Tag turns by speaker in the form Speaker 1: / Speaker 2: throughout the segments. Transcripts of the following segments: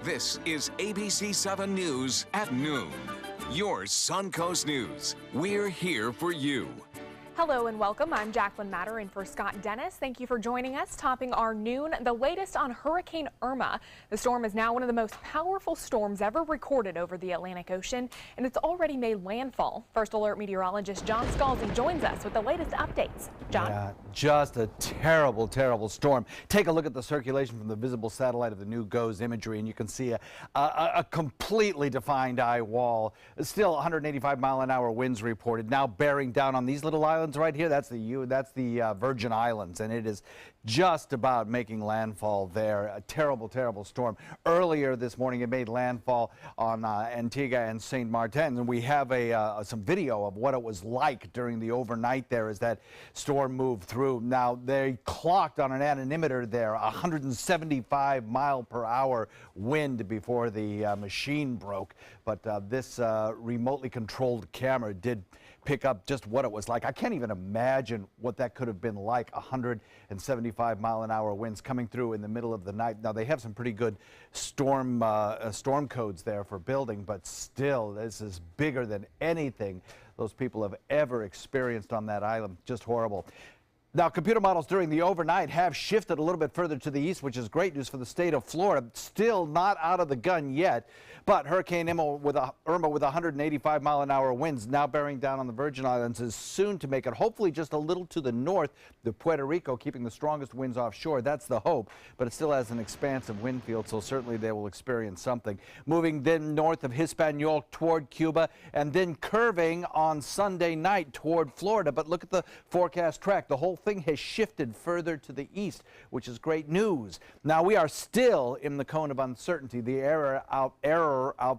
Speaker 1: This is ABC 7 News at noon. Your Suncoast News. We're here for you.
Speaker 2: Hello and welcome. I'm Jacqueline Matter in for Scott Dennis. Thank you for joining us. Topping our noon, the latest on Hurricane Irma. The storm is now one of the most powerful storms ever recorded over the Atlantic Ocean, and it's already made landfall. First Alert meteorologist John Scalzi joins us with the latest updates. John?
Speaker 3: Yeah, just a terrible, terrible storm. Take a look at the circulation from the visible satellite of the new GOES imagery, and you can see a completely defined eye wall. Still 185-mile-an-hour winds reported, now bearing down on these little islands right here. That's the Virgin Islands, and it is just about making landfall there. A terrible, terrible storm. Earlier this morning, it made landfall on Antigua and St. Martin, and we have some video of what it was like during the overnight there as that storm moved through. Now, they clocked on an anemometer there 175-mile-per-hour wind before the machine broke, but this remotely controlled camera did pick up just what it was like. I can't even imagine what that could have been like, 175-mile-an-hour winds coming through in the middle of the night. Now, they have some pretty good storm codes there for building, but still, this is bigger than anything those people have ever experienced on that island. Just horrible. Now, computer models during the overnight have shifted a little bit further to the east, which is great news for the state of Florida. Still not out of the gun yet, but Hurricane Irma with 185-mile-an-hour winds now bearing down on the Virgin Islands is soon to make it hopefully just a little to the north of Puerto Rico, keeping the strongest winds offshore. That's the hope, but it still has an expansive wind field, so certainly they will experience something. Moving then north of Hispaniola toward Cuba, and then curving on Sunday night toward Florida. But look at the forecast track. The whole thing has shifted further to the east, which is great news. Now, we are still in the cone of uncertainty. The error out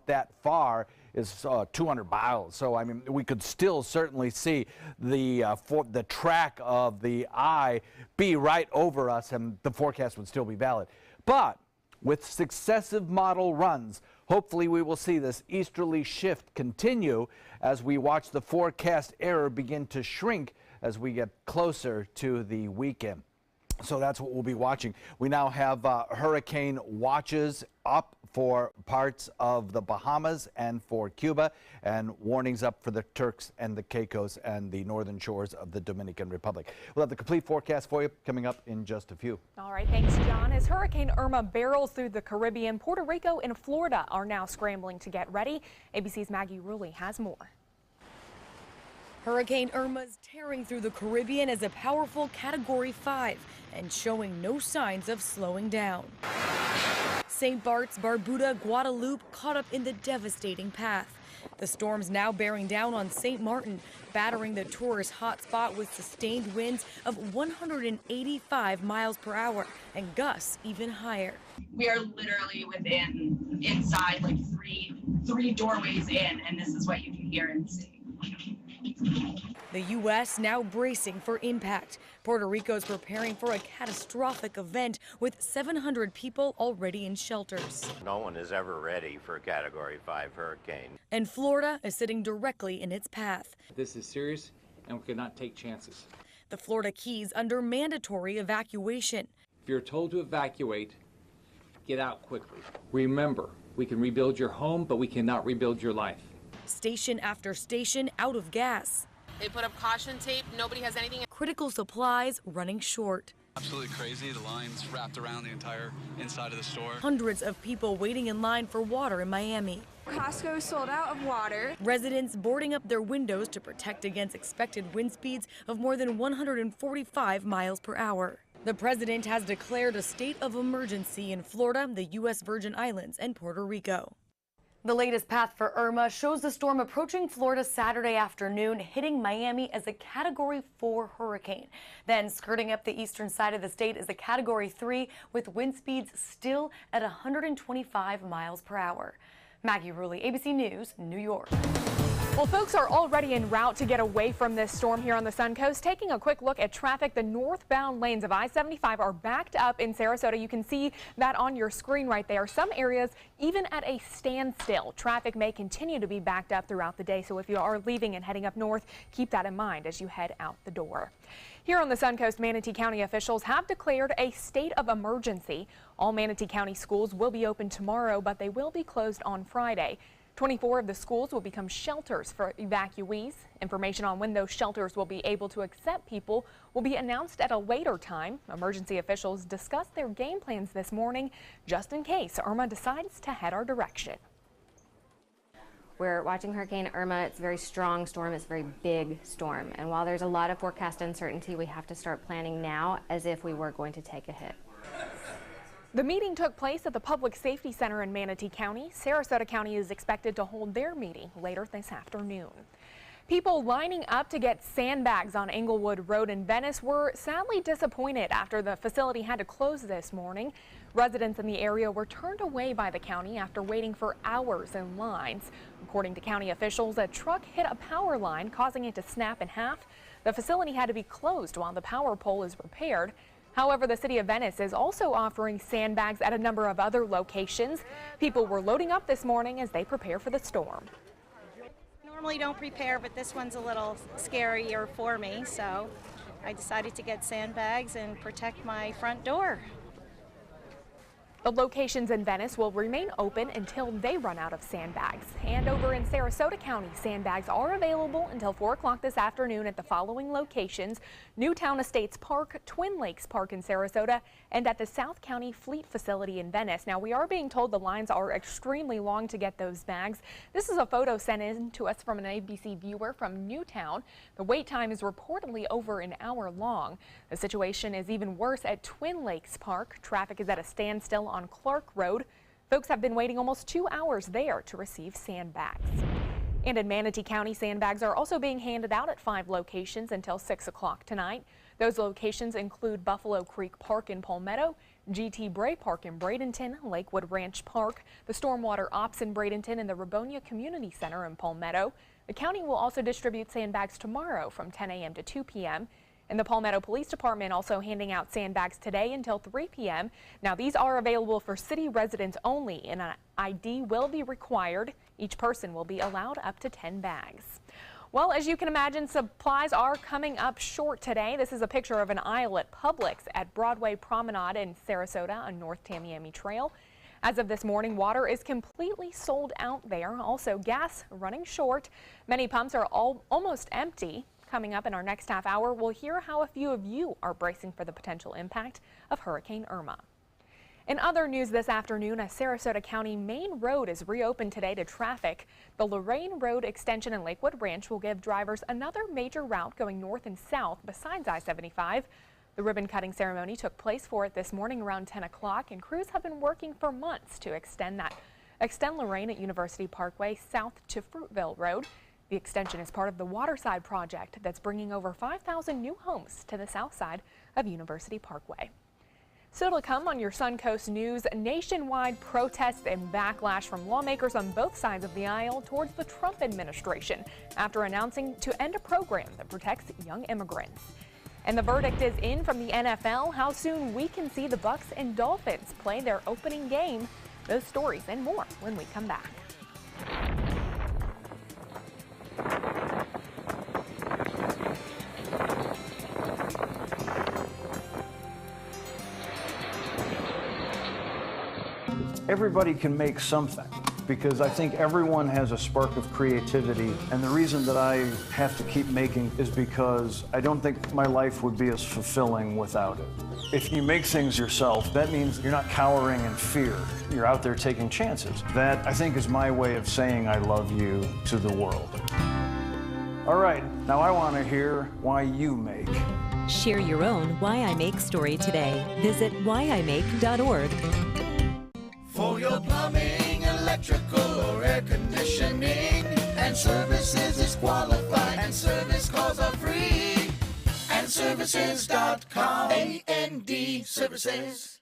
Speaker 3: that far is 200 miles. So, I mean, we could still certainly see the track of the eye be right over us, and the forecast would still be valid. But with successive model runs, hopefully we will see this easterly shift continue as we watch the forecast error begin to shrink as we get closer to the weekend. So that's what we'll be watching. We now have hurricane watches up for parts of the Bahamas and for Cuba, and warnings up for the Turks and the Caicos and the northern shores of the Dominican Republic. We'll have the complete forecast for you coming up in just a few.
Speaker 2: All right, thanks, John. As Hurricane Irma barrels through the Caribbean, Puerto Rico and Florida are now scrambling to get ready. ABC's Maggie Rulli has more.
Speaker 4: Hurricane Irma's tearing through the Caribbean as a powerful Category 5 and showing no signs of slowing down. St. Bart's, Barbuda, Guadalupe caught up in the devastating path. The storm's now bearing down on St. Martin, battering the tourist hotspot with sustained winds of 185 miles per hour and gusts even higher.
Speaker 5: We are literally inside like three doorways in, and this is what you can hear and see.
Speaker 4: The U.S. now bracing for impact. Puerto Rico's preparing for a catastrophic event with 700 people already in shelters.
Speaker 6: No one is ever ready for a Category 5 hurricane.
Speaker 4: And Florida is sitting directly in its path.
Speaker 7: This is serious, and we cannot take chances.
Speaker 4: The Florida Keys under mandatory evacuation.
Speaker 7: If you're told to evacuate, get out quickly. Remember, we can rebuild your home, but we cannot rebuild your life.
Speaker 4: Station after station out of gas.
Speaker 8: They put up caution tape. Nobody has anything.
Speaker 4: Critical supplies running short.
Speaker 9: Absolutely crazy. The lines wrapped around the entire inside of the store.
Speaker 4: Hundreds of people waiting in line for water in Miami.
Speaker 10: Costco is sold out of water.
Speaker 4: Residents boarding up their windows to protect against expected wind speeds of more than 145 miles per hour. The president has declared a state of emergency in Florida, the U.S. Virgin Islands, and Puerto Rico. The latest path for Irma shows the storm approaching Florida Saturday afternoon, hitting Miami as a Category 4 hurricane. Then skirting up the eastern side of the state is a Category 3 with wind speeds still at 125 miles per hour. Maggie Rulli, ABC News, New York.
Speaker 2: Well, folks are already en route to get away from this storm here on the Suncoast. Taking a quick look at traffic, the northbound lanes of I-75 are backed up in Sarasota. You can see that on your screen right there. Some areas even at a standstill. Traffic may continue to be backed up throughout the day, so if you are leaving and heading up north, keep that in mind as you head out the door. Here on the Suncoast, Manatee County officials have declared a state of emergency. All Manatee County schools will be open tomorrow, but they will be closed on Friday. 24 of the schools will become shelters for evacuees. Information on when those shelters will be able to accept people will be announced at a later time. Emergency officials discussed their game plans this morning just in case Irma decides to head our direction.
Speaker 11: We're watching Hurricane Irma. It's a very strong storm. It's a very big storm. And while there's a lot of forecast uncertainty, we have to start planning now as if we were going to take a hit.
Speaker 2: The meeting took place at the Public Safety Center in Manatee County. Sarasota County is expected to hold their meeting later this afternoon. People lining up to get sandbags on Englewood Road in Venice were sadly disappointed after the facility had to close this morning. Residents in the area were turned away by the county after waiting for hours in lines. According to county officials, a truck hit a power line, causing it to snap in half. The facility had to be closed while the power pole is repaired. However, the city of Venice is also offering sandbags at a number of other locations. People were loading up this morning as they prepare for the storm.
Speaker 12: Normally don't prepare, but this one's a little scarier for me, so I decided to get sandbags and protect my front door.
Speaker 2: The locations in Venice will remain open until they run out of sandbags. And over in Sarasota County, sandbags are available until 4 o'clock this afternoon at the following locations: Newtown Estates Park, Twin Lakes Park in Sarasota, and at the South County Fleet Facility in Venice. Now, we are being told the lines are extremely long to get those bags. This is a photo sent in to us from an ABC viewer from Newtown. The wait time is reportedly over an hour long. The situation is even worse at Twin Lakes Park. Traffic is at a standstill on Clark Road. Folks have been waiting almost 2 hours there to receive sandbags. And in Manatee County, sandbags are also being handed out at 5 locations until 6 o'clock tonight. Those locations include Buffalo Creek Park in Palmetto, GT Bray Park in Bradenton, Lakewood Ranch Park, the Stormwater Ops in Bradenton, and the Rabonia Community Center in Palmetto. The county will also distribute sandbags tomorrow from 10 a.m. to 2 p.m. And the Palmetto Police Department also handing out sandbags today until 3 p.m. Now, these are available for city residents only, and an ID will be required. Each person will be allowed up to 10 bags. Well, as you can imagine, supplies are coming up short today. This is a picture of an aisle at Publix at Broadway Promenade in Sarasota on North Tamiami Trail. As of this morning, water is completely sold out there. Also, gas running short. Many pumps are almost empty. Coming up in our next half hour, we'll hear how a few of you are bracing for the potential impact of Hurricane Irma. In other news this afternoon, a Sarasota County main road is reopened today to traffic. The Lorraine Road extension in Lakewood Ranch will give drivers another major route going north and south besides I-75. The ribbon cutting ceremony took place for it this morning around 10 o'clock, and crews have been working for months to extend Lorraine at University Parkway south to Fruitville Road. The extension is part of the Waterside project that's bringing over 5,000 new homes to the south side of University Parkway. Still to come on your Suncoast News, nationwide protests and backlash from lawmakers on both sides of the aisle towards the Trump administration after announcing to end a program that protects young immigrants. And the verdict is in from the NFL, how soon we can see the Bucs and Dolphins play their opening game. Those stories and more when we come back.
Speaker 13: Everybody can make something, because I think everyone has a spark of creativity, and the reason that I have to keep making is because I don't think my life would be as fulfilling without it. If you make things yourself, that means you're not cowering in fear. You're out there taking chances. That, I think, is my way of saying I love you to the world. All right, now I want to hear why you make.
Speaker 14: Share your own Why I Make story today. Visit whyimake.org.
Speaker 15: For your plumbing, electrical, or air conditioning, and services is qualified, and service calls are free. And services.com, A-N-D, services.com.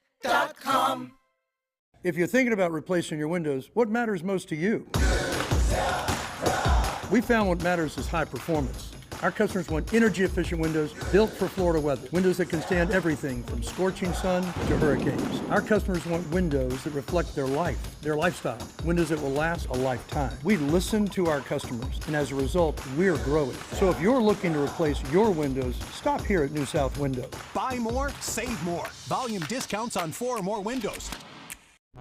Speaker 16: If you're thinking about replacing your windows, what matters most to you? We found what matters is high performance. Our customers want energy-efficient windows built for Florida weather. Windows that can stand everything from scorching sun to hurricanes. Our customers want windows that reflect their life, their lifestyle. Windows that will last a lifetime. We listen to our customers, and as a result, we're growing. So if you're looking to replace your windows, stop here at New South Windows.
Speaker 17: Buy more, save more. Volume discounts on 4 or more windows.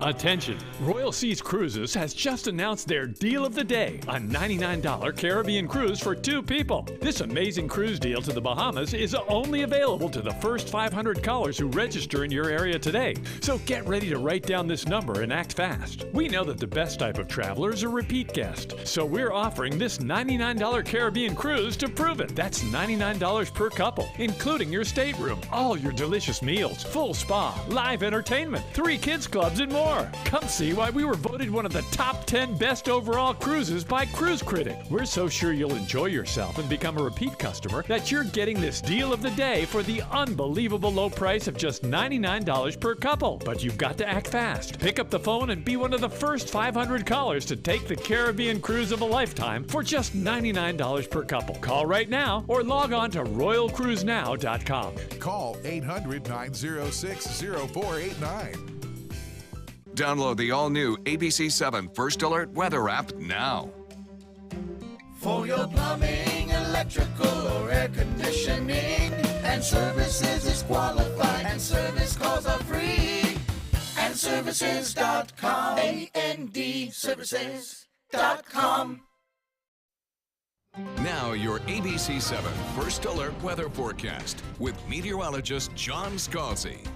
Speaker 18: Attention! Royal Seas Cruises has just announced their deal of the day, a $99 Caribbean cruise for 2 people. This amazing cruise deal to the Bahamas is only available to the first 500 callers who register in your area today. So get ready to write down this number and act fast. We know that the best type of traveler is a repeat guest, so we're offering this $99 Caribbean cruise to prove it. That's $99 per couple, including your stateroom, all your delicious meals, full spa, live entertainment, 3 kids clubs, and more. Come see why we were voted one of the top 10 best overall cruises by Cruise Critic. We're so sure you'll enjoy yourself and become a repeat customer that you're getting this deal of the day for the unbelievable low price of just $99 per couple. But you've got to act fast. Pick up the phone and be one of the first 500 callers to take the Caribbean cruise of a lifetime for just $99 per couple. Call right now or log on to royalcruisenow.com.
Speaker 19: Call 800-906-0489.
Speaker 1: Download the all-new ABC7 First Alert Weather app now.
Speaker 15: For your plumbing, electrical, or air conditioning, and services is qualified, and service calls are free. And services.com, A-N-D, services.com.
Speaker 1: Now your ABC7 First Alert Weather Forecast with meteorologist John Scalzi.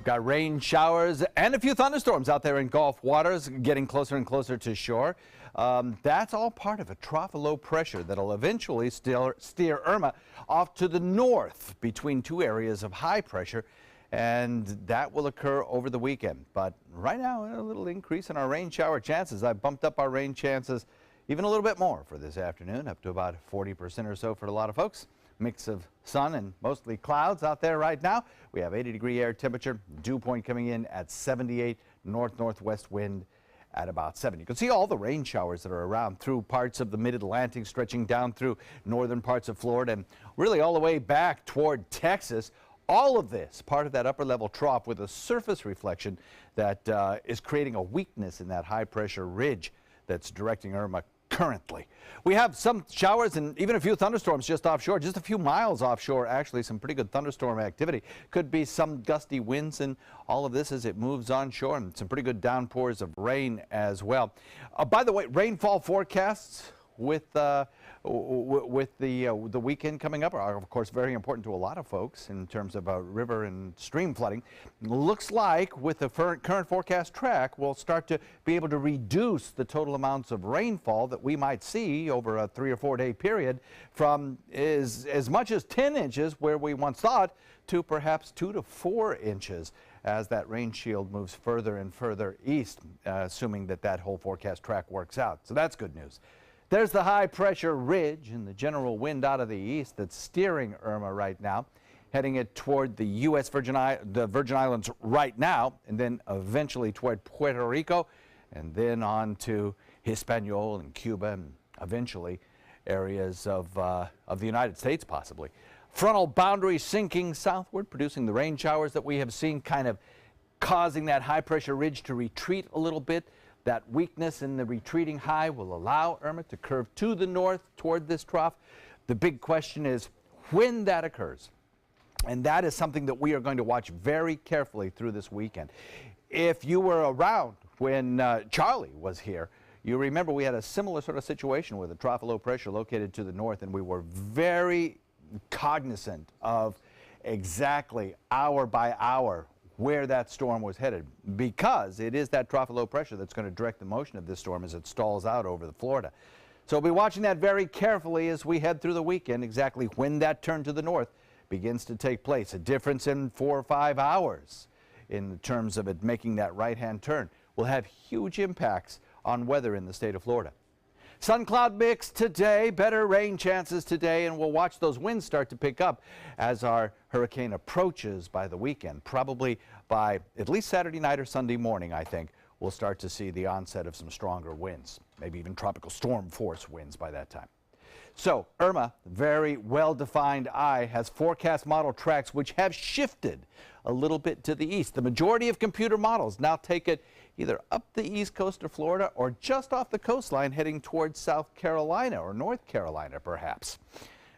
Speaker 3: Got rain showers and a few thunderstorms out there in Gulf waters, getting closer and closer to shore. That's all part of a trough of low pressure that'll eventually steer Irma off to the north between 2 areas of high pressure, and that will occur over the weekend. But right now, a little increase in our rain shower chances. I bumped up our rain chances even a little bit more for this afternoon, up to about 40% or so for a lot of folks. Mix of sun and mostly clouds out there right now. We have 80-degree air temperature, dew point coming in at 78, north-northwest wind at about 7. You can see all the rain showers that are around through parts of the mid-Atlantic, stretching down through northern parts of Florida and really all the way back toward Texas. All of this part of that upper level trough with a surface reflection that is creating a weakness in that high pressure ridge that's directing Irma currently. We have some showers and even a few thunderstorms just offshore, just a few miles offshore. Actually, some pretty good thunderstorm activity. Could be some gusty winds and all of this as it moves onshore, and some pretty good downpours of rain as well. By the way, rainfall forecasts with the weekend coming up are, of course, very important to a lot of folks in terms of river and stream flooding. Looks like with the current forecast track, we'll start to be able to reduce the total amounts of rainfall that we might see over a 3 or 4 day period from as much as 10 inches where we once thought to perhaps 2 to 4 inches as that rain shield moves further and further east, assuming that whole forecast track works out. So that's good news. There's the high pressure ridge and the general wind out of the east that's steering Irma right now, heading it toward the U.S. Virgin Islands right now, and then eventually toward Puerto Rico, and then on to Hispaniola and Cuba, and eventually areas of the United States possibly. Frontal boundary sinking southward, producing the rain showers that we have seen, kind of causing that high pressure ridge to retreat a little bit. That weakness in the retreating high will allow Irma to curve to the north toward this trough. The big question is when that occurs. And that is something that we are going to watch very carefully through this weekend. If you were around when Charlie was here, you remember we had a similar sort of situation with a trough of low pressure located to the north, and we were very cognizant of exactly hour by hour where that storm was headed, because it is that trough of low pressure that's going to direct the motion of this storm as it stalls out over the Florida. So we'll be watching that very carefully as we head through the weekend, exactly when that turn to the north begins to take place. A difference in 4 or 5 hours in terms of it making that right-hand turn will have huge impacts on weather in the state of Florida. Sun cloud mix today, better rain chances today, and we'll watch those winds start to pick up as our hurricane approaches by the weekend. Probably by at least Saturday night or Sunday morning, I think, we'll start to see the onset of some stronger winds. maybe even tropical storm force winds by that time. So Irma, very well-defined eye, has forecast model tracks which have shifted a little bit to the east. The majority of computer models now take it either up the east coast of Florida or just off the coastline heading towards South Carolina or North Carolina perhaps.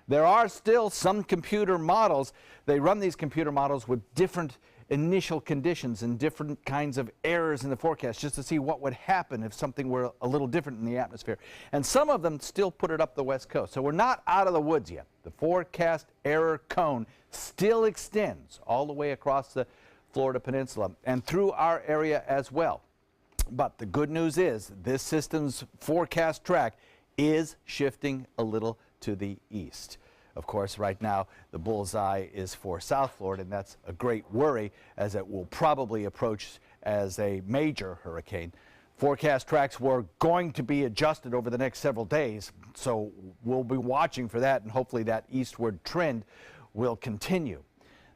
Speaker 3: There are still some computer models. They run these computer models with different initial conditions and different kinds of errors in the forecast just to see what would happen if something were a little different in the atmosphere. And some of them still put it up the west coast. So we're not out of the woods yet. The forecast error cone still extends all the way across the Florida Peninsula and through our area as well. But the good news is this system's forecast track is shifting a little to the east. Of course, right now, the bullseye is for South Florida, and that's a great worry as it will probably approach as a major hurricane. Forecast tracks were going to be adjusted over the next several days, so we'll be watching for that, and hopefully that eastward trend will continue.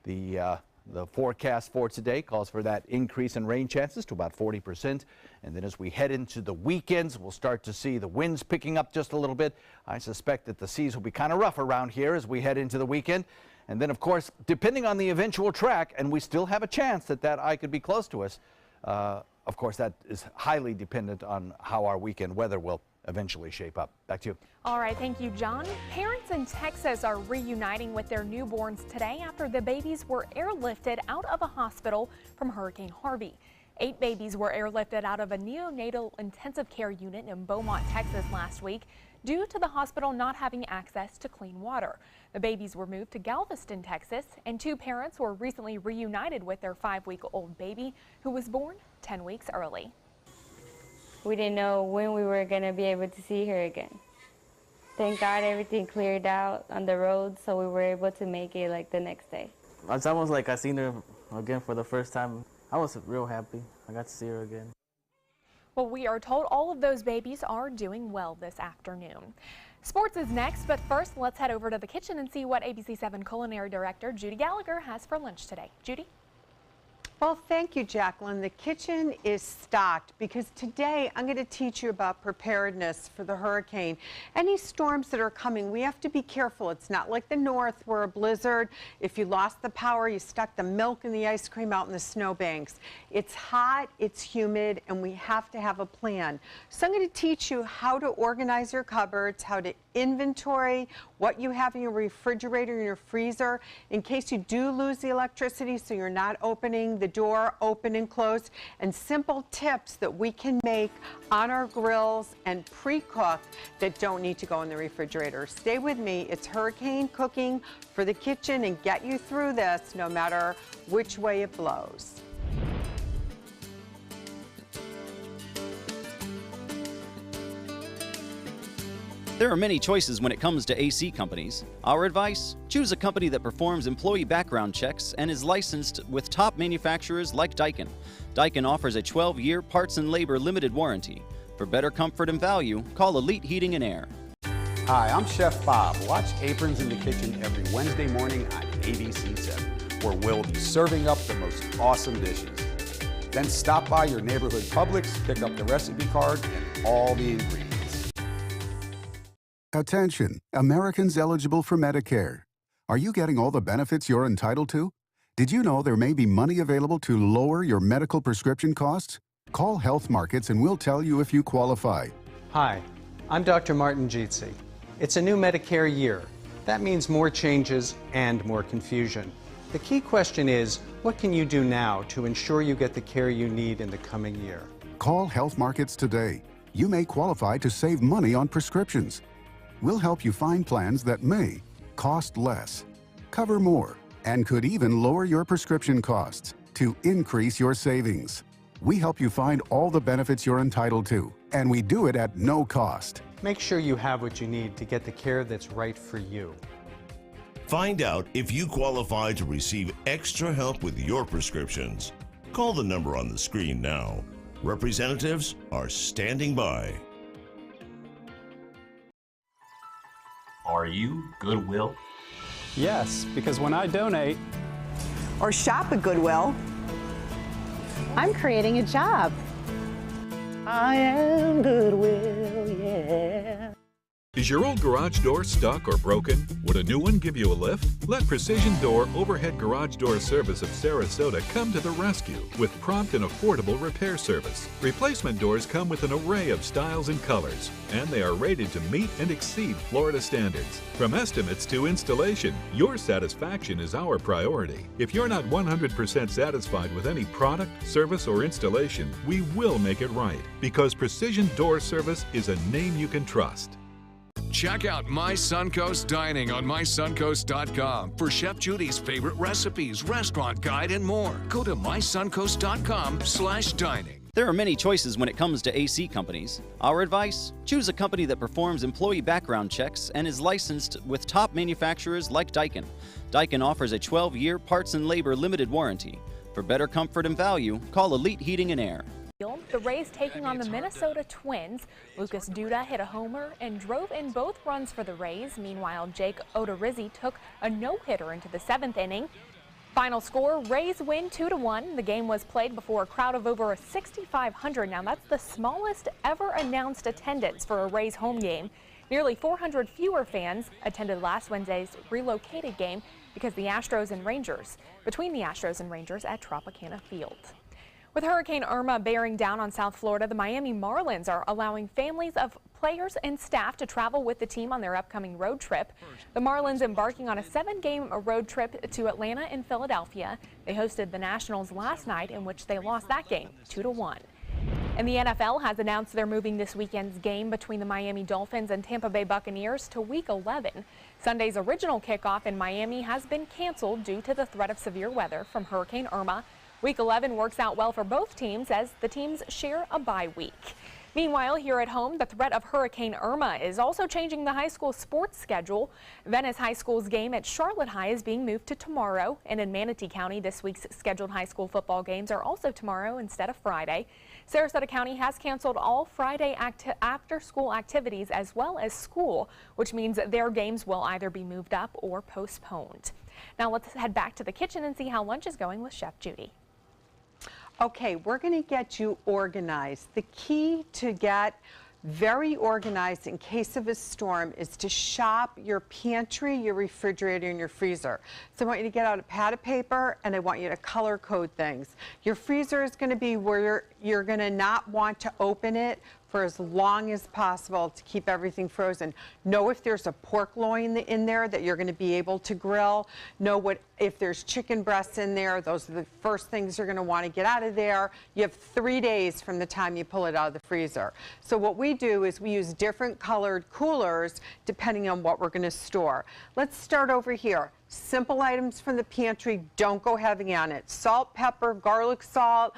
Speaker 3: The forecast for today calls for that increase in rain chances to about 40%. And then as we head into the weekends, we'll start to see the winds picking up just a little bit. I suspect that the seas will be kind of rough around here as we head into the weekend. And then, of course, depending on the eventual track, and we still have a chance that that eye could be close to us, of course, that is highly dependent on how our weekend weather will eventually shape up. Back to you.
Speaker 2: All right, thank you, John. Parents in Texas are reuniting with their newborns today after the babies were airlifted out of a hospital from Hurricane Harvey. 8 babies were airlifted out of a neonatal intensive care unit in Beaumont, Texas last week due to the hospital not having access to clean water. The babies were moved to Galveston, Texas, and 2 parents were recently reunited with their 5-week-old baby who was born 10 weeks early.
Speaker 19: We didn't know when we were going to be able to see her again. Thank God everything cleared out on the road, so we were able to make it like the next day.
Speaker 20: It's almost like I seen her again for the first time. I was real happy. I got to see her again.
Speaker 2: Well, we are told all of those babies are doing well this afternoon. Sports is next, but first let's head over to the kitchen and see what ABC7 Culinary Director Judy Gallagher has for lunch today. Judy?
Speaker 21: Well, thank you, Jacqueline. The kitchen is stocked because today I'm going to teach you about preparedness for the hurricane. Any storms that are coming, we have to be careful. It's not like the north where a blizzard, if you lost the power, you stuck the milk and the ice cream out in the snowbanks. It's hot, it's humid, and we have to have a plan. So I'm going to teach you how to organize your cupboards, how to inventory what you have in your refrigerator and your freezer in case you do lose the electricity, so you're not opening the door open and closed, and simple tips that we can make on our grills and pre-cook that don't need to go in the refrigerator. Stay with me. It's hurricane cooking for the kitchen and get you through this no matter which way it blows.
Speaker 22: There are many choices when it comes to AC companies. Our advice? Choose a company that performs employee background checks and is licensed with top manufacturers like Daikin. Daikin offers a 12-year parts and labor limited warranty. For better comfort and value, call Elite Heating and Air.
Speaker 23: Hi, I'm Chef Bob. Watch Aprons in the Kitchen every Wednesday morning on ABC7, where we'll be serving up the most awesome dishes. Then stop by your neighborhood Publix, pick up the recipe card and all the ingredients.
Speaker 24: Attention, Americans eligible for Medicare. Are you getting all the benefits you're entitled to? Did you know there may be money available to lower your medical prescription costs? Call Health Markets and we'll tell you if you qualify.
Speaker 25: Hi, I'm Dr. Martin Jeetsi. It's a new Medicare year. That means more changes and more confusion. The key question is, what can you do now to ensure you get the care you need in the coming year?
Speaker 24: Call Health Markets today. You may qualify to save money on prescriptions. We'll help you find plans that may cost less, cover more, and could even lower your prescription costs to increase your savings. We help you find all the benefits you're entitled to, and we do it at no cost.
Speaker 25: Make sure you have what you need to get the care that's right for you.
Speaker 26: Find out if you qualify to receive extra help with your prescriptions. Call the number on the screen now. Representatives are standing by.
Speaker 27: Are you Goodwill?
Speaker 28: Yes, because when I donate
Speaker 29: or shop at Goodwill,
Speaker 30: I'm creating a job.
Speaker 4: I am Goodwill, yeah.
Speaker 5: Is your old garage door stuck or broken? Would a new one give you a lift? Let Precision Door Overhead Garage Door Service of Sarasota come to the rescue with prompt and affordable repair service. Replacement doors come with an array of styles and colors, and they are rated to meet and exceed Florida standards. From estimates to installation, your satisfaction is our priority. If you're not 100% satisfied with any product, service, or installation, we will make it right, because Precision Door Service is a name you can trust.
Speaker 1: Check out My Suncoast Dining on mysuncoast.com for Chef Judy's favorite recipes, restaurant guide, and more. Go to mysuncoast.com/dining.
Speaker 22: There are many choices when it comes to AC companies. Our advice? Choose a company that performs employee background checks and is licensed with top manufacturers like Daikin. Daikin offers a 12-year parts and labor limited warranty. For better comfort and value, call Elite Heating and Air.
Speaker 2: The Rays taking on the Minnesota Twins. Lucas Duda hit a homer and drove in both runs for the Rays. Meanwhile, Jake Odorizzi took a no-hitter into the 7th inning. Final score, Rays win 2-1. The game was played before a crowd of over 6,500. Now that's the smallest ever announced attendance for a Rays home game. Nearly 400 fewer fans attended last Wednesday's relocated game because between the Astros and Rangers at Tropicana Field. With Hurricane Irma bearing down on South Florida, the Miami Marlins are allowing families of players and staff to travel with the team on their upcoming road trip. The Marlins embarking on a 7-game road trip to Atlanta and Philadelphia. They hosted the Nationals last night, in which they lost that game 2-1. And the NFL has announced they're moving this weekend's game between the Miami Dolphins and Tampa Bay Buccaneers to Week 11. Sunday's original kickoff in Miami has been canceled due to the threat of severe weather from Hurricane Irma. Week 11 works out well for both teams as the teams share a bye week. Meanwhile, here at home, the threat of Hurricane Irma is also changing the high school sports schedule. Venice High School's game at Charlotte High is being moved to tomorrow, and in Manatee County, this week's scheduled high school football games are also tomorrow instead of Friday. Sarasota County has canceled all Friday after-school activities as well as school, which means their games will either be moved up or postponed. Now let's head back to the kitchen and see how lunch is going with Chef Judy.
Speaker 21: Okay, we're going to get you organized. The key to get very organized in case of a storm is to shop your pantry, your refrigerator, and your freezer. So I want you to get out a pad of paper and I want you to color code things. Your freezer is going to be where you're going to not want to open it for as long as possible to keep everything frozen. Know if there's a pork loin in there that you're going to be able to grill. Know if there's chicken breasts in there. Those are the first things you're going to want to get out of there. You have 3 days from the time you pull it out of the freezer. So what we do is we use different colored coolers depending on what we're going to store. Let's start over here. Simple items from the pantry, don't go heavy on it. Salt, pepper, garlic salt,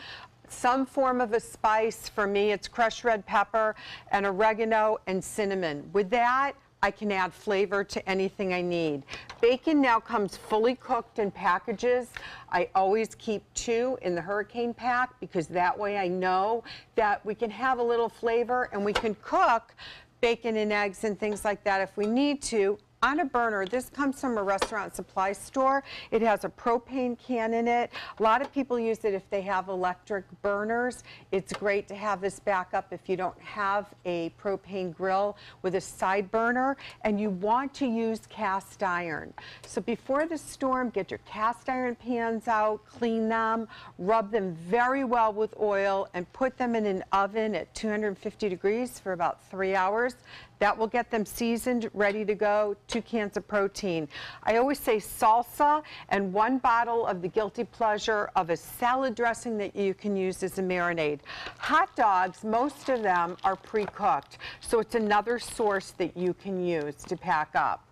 Speaker 21: some form of a spice. For me, it's crushed red pepper and oregano and cinnamon. With that, I can add flavor to anything I need. Bacon now comes fully cooked in packages. I always keep 2 in the Hurricane pack because that way I know that we can have a little flavor and we can cook bacon and eggs and things like that if we need to on a burner. This comes from a restaurant supply store. It has a propane can in it. A lot of people use it if they have electric burners. It's great to have this backup if you don't have a propane grill with a side burner and you want to use cast iron. So before the storm, get your cast iron pans out, clean them, rub them very well with oil, and put them in an oven at 250 degrees for about 3 hours. That will get them seasoned, ready to go. 2 cans of protein. I always say salsa and 1 bottle of the guilty pleasure of a salad dressing that you can use as a marinade. Hot dogs, most of them are pre-cooked, so it's another source that you can use to pack up.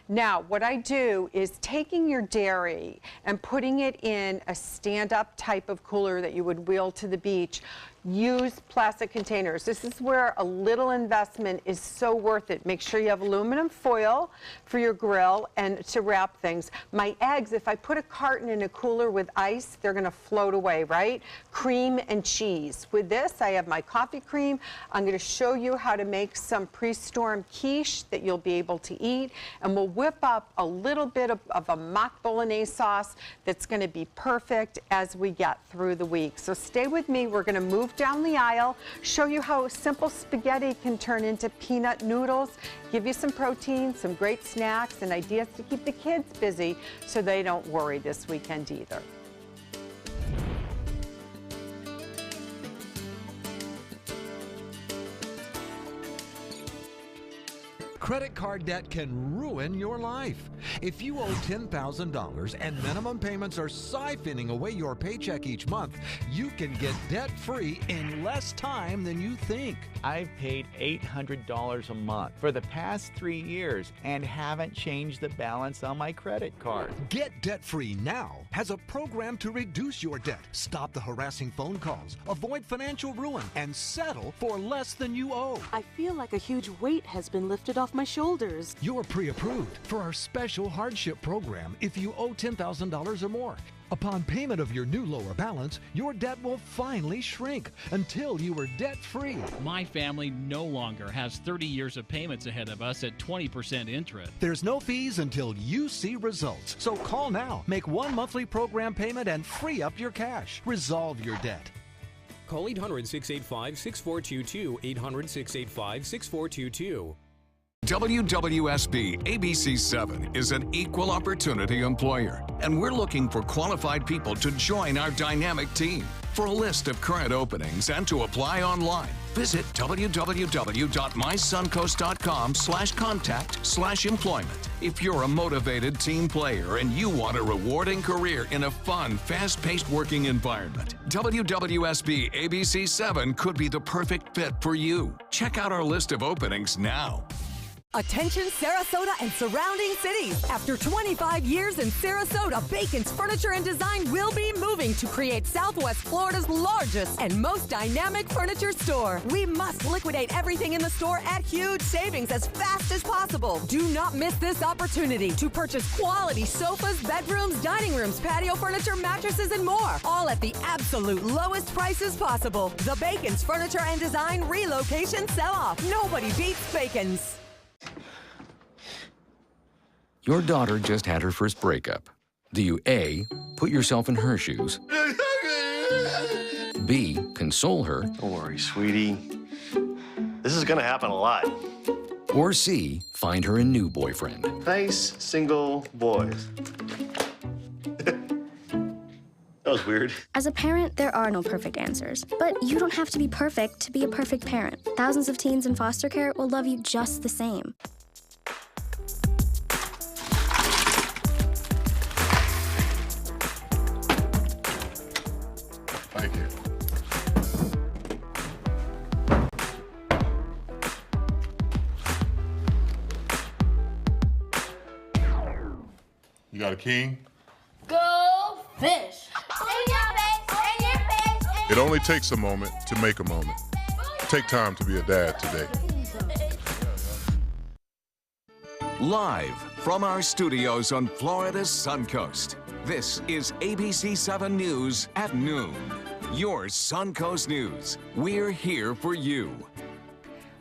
Speaker 21: Now, what I do is taking your dairy and putting it in a stand-up type of cooler that you would wheel to the beach. Use plastic containers. This is where a little investment is so worth it. Make sure you have aluminum foil for your grill and to wrap things. My eggs, if I put a carton in a cooler with ice, they're going to float away, right? Cream and cheese. With this, I have my coffee cream. I'm going to show you how to make some pre-storm quiche that you'll be able to eat, and we'll whip up a little bit of a mock bolognese sauce that's going to be perfect as we get through the week. So stay with me. We're going to move move down the aisle, show you how simple spaghetti can turn into peanut noodles, give you some protein, some great snacks, and ideas to keep the kids busy so they don't worry this weekend either.
Speaker 6: Credit card debt can ruin your life. If you owe $10,000 and minimum payments are siphoning away your paycheck each month, you can get debt-free in less time than you think.
Speaker 7: I've paid $800 a month for the past 3 years and haven't changed the balance on my credit card.
Speaker 6: Get debt-free now has a program to reduce your debt, stop the harassing phone calls, avoid financial ruin, and settle for less than you owe.
Speaker 8: I feel like a huge weight has been lifted off my shoulders.
Speaker 6: You're pre-approved for our special hardship program if you owe $10,000 or more. Upon payment of your new lower balance, your debt will finally shrink until you are debt-free.
Speaker 9: My family no longer has 30 years of payments ahead of us at 20% interest.
Speaker 6: There's no fees until you see results. So call now, make one monthly program payment, and free up your cash. Resolve your debt.
Speaker 10: Call 800-685-6422, 800-685-6422.
Speaker 1: WWSB ABC7 is an equal opportunity employer, and we're looking for qualified people to join our dynamic team. For a list of current openings and to apply online, visit www.mysuncoast.com/contact/employment. If you're a motivated team player and you want a rewarding career in a fun, fast-paced working environment, WWSB ABC7 could be the perfect fit for you. Check out our list of openings now.
Speaker 11: Attention Sarasota and surrounding cities. After 25 years in Sarasota, Bacon's Furniture and Design will be moving to create Southwest Florida's largest and most dynamic furniture store. We must liquidate everything in the store at huge savings as fast as possible. Do not miss this opportunity to purchase quality sofas, bedrooms, dining rooms, patio furniture, mattresses, and more. All at the absolute lowest prices possible. The Bacon's Furniture and Design relocation sell-off. Nobody beats Bacon's.
Speaker 12: Your daughter just had her first breakup. Do you A, put yourself in her shoes, B, console her,
Speaker 13: don't worry, sweetie. This is gonna happen a lot.
Speaker 12: or C, find her a new boyfriend?
Speaker 13: Nice single boys. That was weird.
Speaker 29: As a parent, there are no perfect answers. But you don't have to be perfect to be a perfect parent. Thousands of teens in foster care will love you just the same.
Speaker 30: Thank you. You got a king?
Speaker 31: Go fish!
Speaker 30: It only takes a moment to make a moment. Take time to be a dad today.
Speaker 1: Live from our studios on Florida's Suncoast, this is ABC7 News at noon. Your Suncoast News. We're here for you.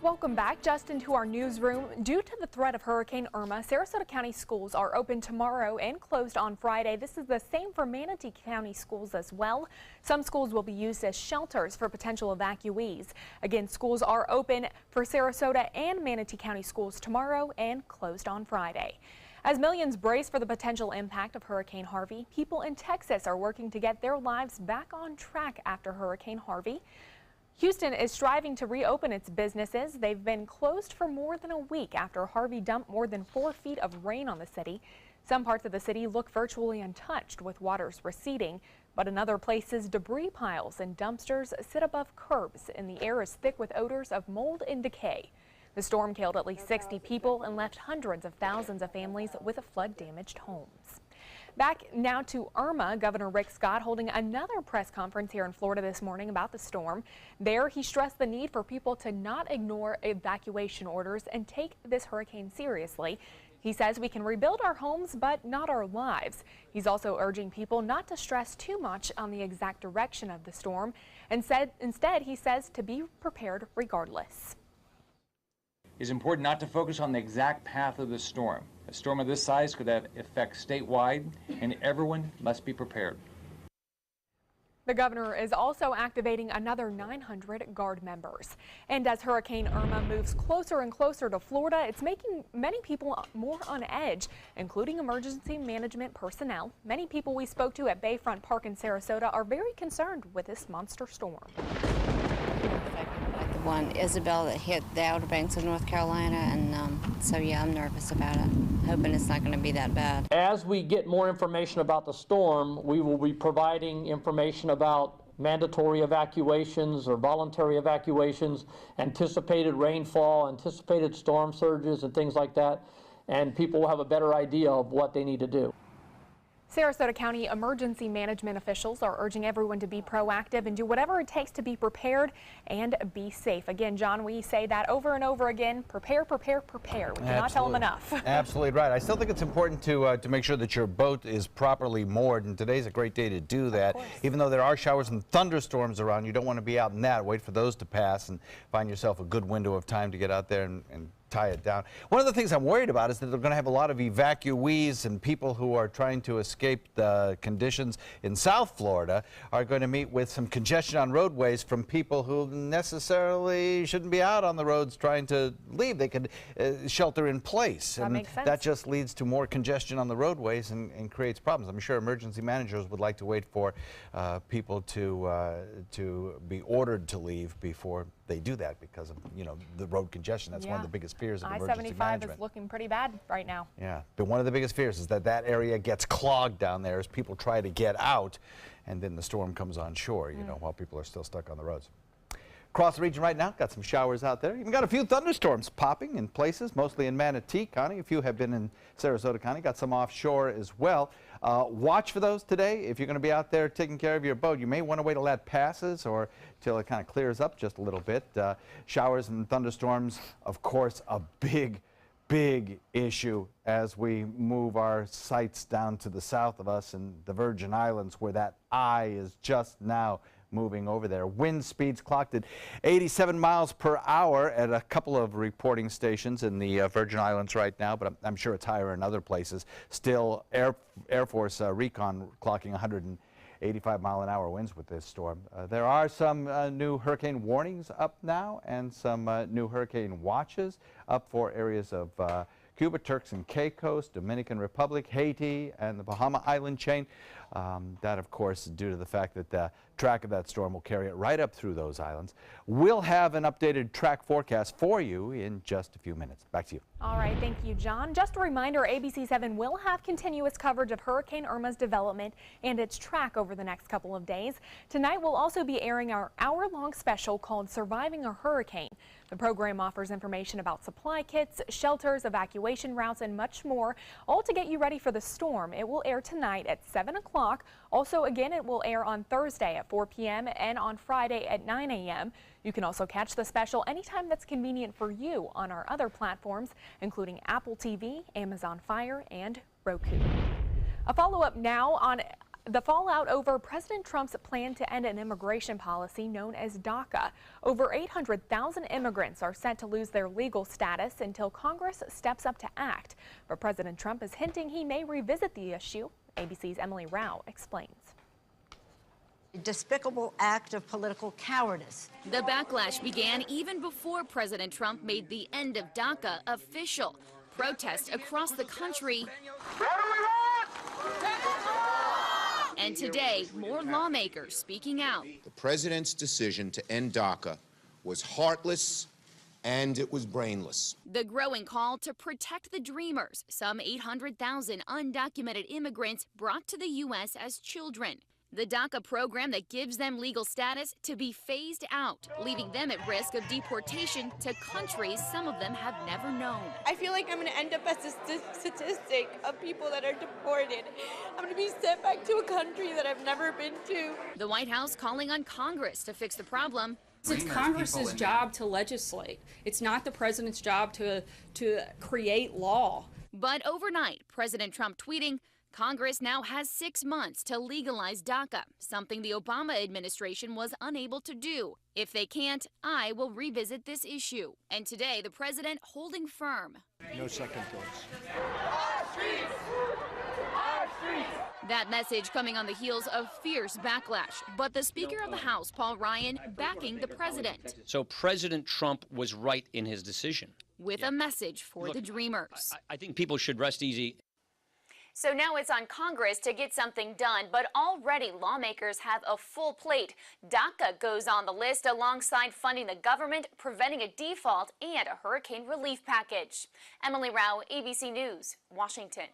Speaker 2: Welcome back. Just into our newsroom. Due to the threat of Hurricane Irma, Sarasota County schools are open tomorrow and closed on Friday. This is the same for Manatee County schools as well. Some schools will be used as shelters for potential evacuees. Again, schools are open for Sarasota and Manatee County schools tomorrow and closed on Friday. As millions brace for the potential impact of Hurricane Harvey, people in Texas are working to get their lives back on track after Hurricane Harvey. Houston is striving to reopen its businesses. They've been closed for more than a week after Harvey dumped more than 4 feet of rain on the city. Some parts of the city look virtually untouched with waters receding, but in other places, debris piles and dumpsters sit above curbs, and the air is thick with odors of mold and decay. The storm killed at least 60 people and left hundreds of thousands of families with flood-damaged homes. Back now to Irma. Governor Rick Scott holding another press conference here in Florida this morning about the storm. There, he stressed the need for people to not ignore evacuation orders and take this hurricane seriously. He says we can rebuild our homes, but not our lives. He's also urging people not to stress too much on the exact direction of the storm, and instead, he says to be prepared regardless.
Speaker 32: It's important not to focus on the exact path of the storm. A storm of this size could have effects statewide, and everyone must be prepared.
Speaker 2: The governor is also activating another 900 Guard members. And as Hurricane Irma moves closer and closer to Florida, it's making many people more on edge, including emergency management personnel. Many people we spoke to at Bayfront Park in Sarasota are very concerned with this monster storm.
Speaker 3: Like the one, Isabel, that hit the Outer Banks of North Carolina, and so yeah, I'm nervous about it. Hoping it's not going to be that bad.
Speaker 10: As we get more information about the storm, we will be providing information about mandatory evacuations or voluntary evacuations, anticipated rainfall, anticipated storm surges, and things like that. And people will have a better idea of what they need to do.
Speaker 2: Sarasota County emergency management officials are urging everyone to be proactive and do whatever it takes to be prepared and be safe. Again, John, we say that over and over again, prepare, prepare, prepare. We cannot tell them enough.
Speaker 14: Absolutely right. I still think it's important to make sure that your boat is properly moored, and today's a great day to do that. Even though there are showers and thunderstorms around, you don't want to be out in that. Wait for those to pass and find yourself a good window of time to get out there and tie it down. One of the things I'm worried about is that they're going to have a lot of evacuees, and people who are trying to escape the conditions in South Florida are going to meet with some congestion on roadways from people who necessarily shouldn't be out on the roads trying to leave. They could shelter in place.
Speaker 2: That makes sense.
Speaker 14: That just leads to more congestion on the roadways and creates problems. I'm sure emergency managers would like to wait for people to be ordered to leave before they do that, because of, you know, the road congestion. That's one of the biggest fears of emergency management.
Speaker 2: I-75 is looking pretty bad right now.
Speaker 14: Yeah, but one of the biggest fears is that that area gets clogged down there as people try to get out, and then the storm comes on shore, you know, while people are still stuck on the roads. Across the region right now, got some showers out there. Even got a few thunderstorms popping in places, mostly in Manatee County. A few have been in Sarasota County. Got some offshore as well. Watch for those today. If you're going to be out there taking care of your boat, you may want to wait till that passes or till it kind of clears up just a little bit. Showers and thunderstorms, of course, a big issue as we move our sights down to the south of us in the Virgin Islands, where that eye is just now moving over there. Wind speeds clocked at 87 miles per hour at a couple of reporting stations in the Virgin Islands right now, but I'm sure it's higher in other places. Still, Air Force Recon clocking 185-mile-an-hour winds with this storm. There are some new hurricane warnings up now, and some new hurricane watches up for areas of Cuba, Turks and Caicos, Dominican Republic, Haiti, and the Bahama Island chain. That, of course, due to the fact that the track of that storm will carry it right up through those islands. We'll have an updated track forecast for you in just a few minutes. Back to you.
Speaker 2: All right, thank you, John. Just a reminder, ABC7 will have continuous coverage of Hurricane Irma's development and its track over the next couple of days. Tonight, we'll also be airing our hour-long special called Surviving a Hurricane. The program offers information about supply kits, shelters, evacuation routes, and much more, all to get you ready for the storm. It will air tonight at 7 o'clock. Also, again, it will air on Thursday at 4 p.m. and on Friday at 9 a.m. You can also catch the special anytime that's convenient for you on our other platforms, including Apple TV, Amazon Fire, and Roku. A follow-up now on the fallout over President Trump's plan to end an immigration policy known as DACA. Over 800,000 immigrants are set to lose their legal status until Congress steps up to act. But President Trump is hinting he may revisit the issue. ABC's Emily Rao explains.
Speaker 15: A despicable act of political cowardice.
Speaker 16: The backlash began even before President Trump made the end of DACA official. Protests across the country. And today, more lawmakers speaking out.
Speaker 17: The president's decision to end DACA was heartless and it was brainless.
Speaker 16: The growing call to protect the dreamers, some 800,000 undocumented immigrants brought to the U.S. as children. The DACA program that gives them legal status to be phased out, leaving them at risk of deportation to countries some of them have never known.
Speaker 18: I feel like I'm going to end up as a statistic of people that are deported. I'm going to be sent back to a country that I've never been to.
Speaker 16: The White House calling on Congress to fix the problem.
Speaker 19: It's Congress's job to legislate. It's not the president's job to create law.
Speaker 16: But overnight, President Trump tweeting, Congress now has 6 months to legalize DACA, something the Obama administration was unable to do. If they can't, I will revisit this issue. And today, the president holding firm.
Speaker 17: No second thoughts.
Speaker 18: Our streets! Our
Speaker 31: streets.
Speaker 16: That message coming on the heels of fierce backlash, but the Speaker of the House, Paul Ryan, backing the president.
Speaker 4: So President Trump was right in his decision.
Speaker 16: With a message for the Dreamers.
Speaker 4: I think people should rest easy.
Speaker 16: So now it's on Congress to get something done, but already lawmakers have a full plate. DACA goes on the list alongside funding the government, preventing a default, and a hurricane relief package. Emily Rao, ABC News, Washington.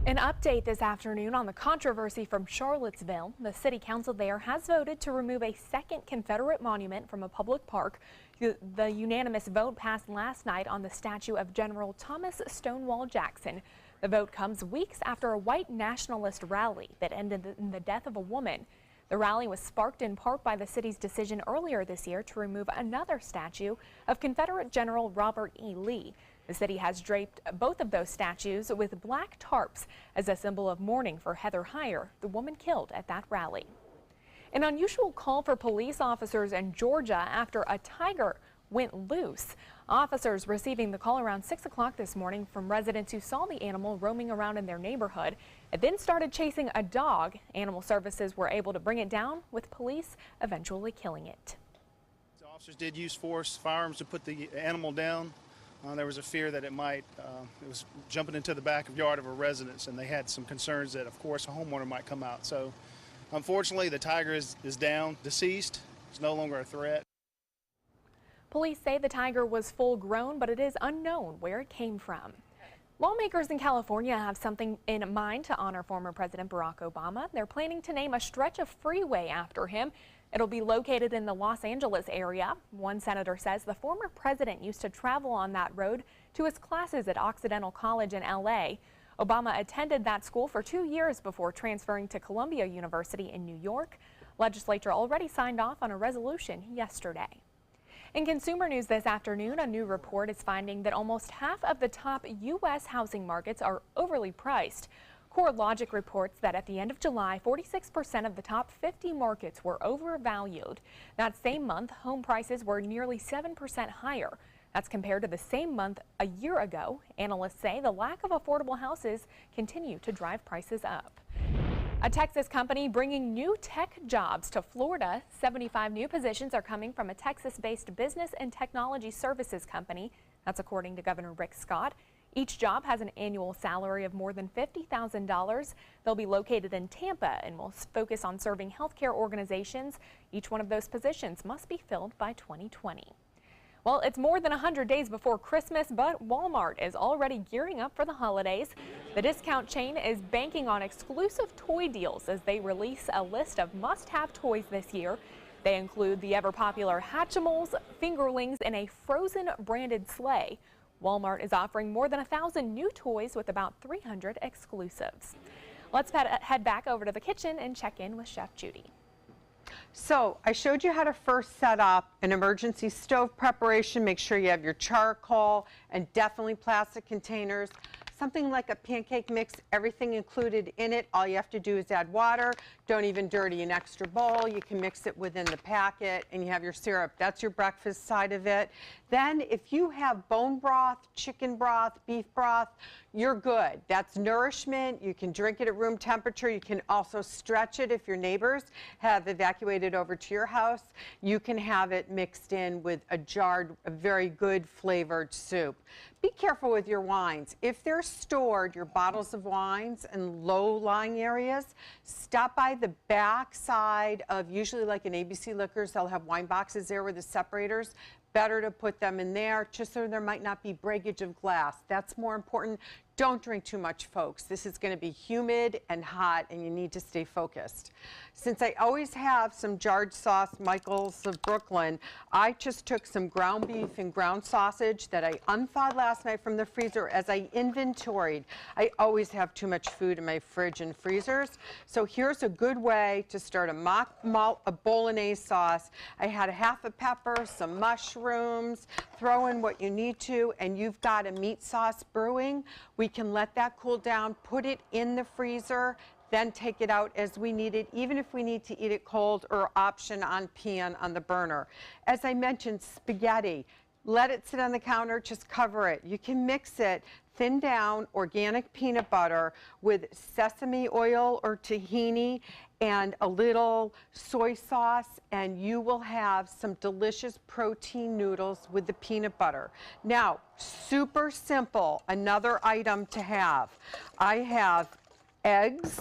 Speaker 2: An update this afternoon on the controversy from Charlottesville. The city council there has voted to remove a second Confederate monument from a public park. The unanimous vote passed last night on the statue of General Thomas Stonewall Jackson. The vote comes weeks after a white nationalist rally that ended in the death of a woman. The rally was sparked in part by the city's decision earlier this year to remove another statue of Confederate General Robert E. Lee. The city has draped both of those statues with black tarps as a symbol of mourning for Heather Heyer, the woman killed at that rally. An unusual call for police officers in Georgia after a tiger went loose. Officers receiving the call around 6 o'clock this morning from residents who saw the animal roaming around in their neighborhood. It then started chasing a dog. Animal services were able to bring it down, with police eventually killing it.
Speaker 5: The officers did use force, firearms to put the animal down. There was a fear that it was jumping into the back of yard of a residence, and they had some concerns that, of course, a homeowner might come out. So, unfortunately, the tiger is down, deceased. It's no longer a threat.
Speaker 2: Police say the tiger was full grown, but it is unknown where it came from. Lawmakers in California have something in mind to honor former President Barack Obama. They're planning to name a stretch of freeway after him. It'll be located in the Los Angeles area. One senator says the former president used to travel on that road to his classes at Occidental College in L.A. Obama attended that school for 2 years before transferring to Columbia University in New York. Legislature already signed off on a resolution yesterday. In consumer news this afternoon, a new report is finding that almost half of the top U.S. housing markets are overly priced. CoreLogic reports that at the end of July, 46% of the top 50 markets were overvalued. That same month, home prices were nearly 7% higher. That's compared to the same month a year ago. Analysts say the lack of affordable houses continue to drive prices up. A Texas company bringing new tech jobs to Florida. 75 new positions are coming from a Texas-based business and technology services company. That's according to Governor Rick Scott. Each job has an annual salary of more than $50,000. They'll be located in Tampa and will focus on serving healthcare organizations. Each one of those positions must be filled by 2020. Well, it's more than 100 days before Christmas, but Walmart is already gearing up for the holidays. The discount chain is banking on exclusive toy deals as they release a list of must-have toys this year. They include the ever-popular Hatchimals, Fingerlings, and a Frozen branded sleigh. Walmart is offering more than 1,000 new toys with about 300 exclusives. Let's head back over to the kitchen and check in with Chef Judy.
Speaker 7: So I showed you how to first set up an emergency stove preparation. Make sure you have your charcoal and definitely plastic containers. Something like a pancake mix, everything included in it. All you have to do is add water. Don't even dirty an extra bowl. You can mix it within the packet and you have your syrup. That's your breakfast side of it. Then if you have bone broth, chicken broth, beef broth, you're good. That's nourishment. You can drink it at room temperature. You can also stretch it if your neighbors have evacuated over to your house. You can have it mixed in with a jarred, a very good flavored soup. Be careful with your wines. If they're stored, your bottles of wines, in low-lying areas, stop by the back side of, usually like in ABC Liquors, they'll have wine boxes there with the separators. Better to put them in there just so there might not be breakage of glass. That's more important. Don't drink too much, folks. This is going to be humid and hot, and you need to stay focused. Since I always have some jarred sauce, Michael's of Brooklyn, I just took some ground beef and ground sausage that I unthawed last night from the freezer as I inventoried. I always have too much food in my fridge and freezers. So here's a good way to start a bolognese sauce. I had a half a pepper, some mushrooms, throw in what you need to, and you've got a meat sauce brewing. We can let that cool down, put it in the freezer, then take it out as we need it, even if we need to eat it cold, or option on pan on the burner. As I mentioned, spaghetti. let it sit on the counter, just cover it. You can mix it, thin down organic peanut butter with sesame oil or tahini and a little soy sauce, and you will have some delicious protein noodles with the peanut butter. Now, super simple, another item to have. I have eggs,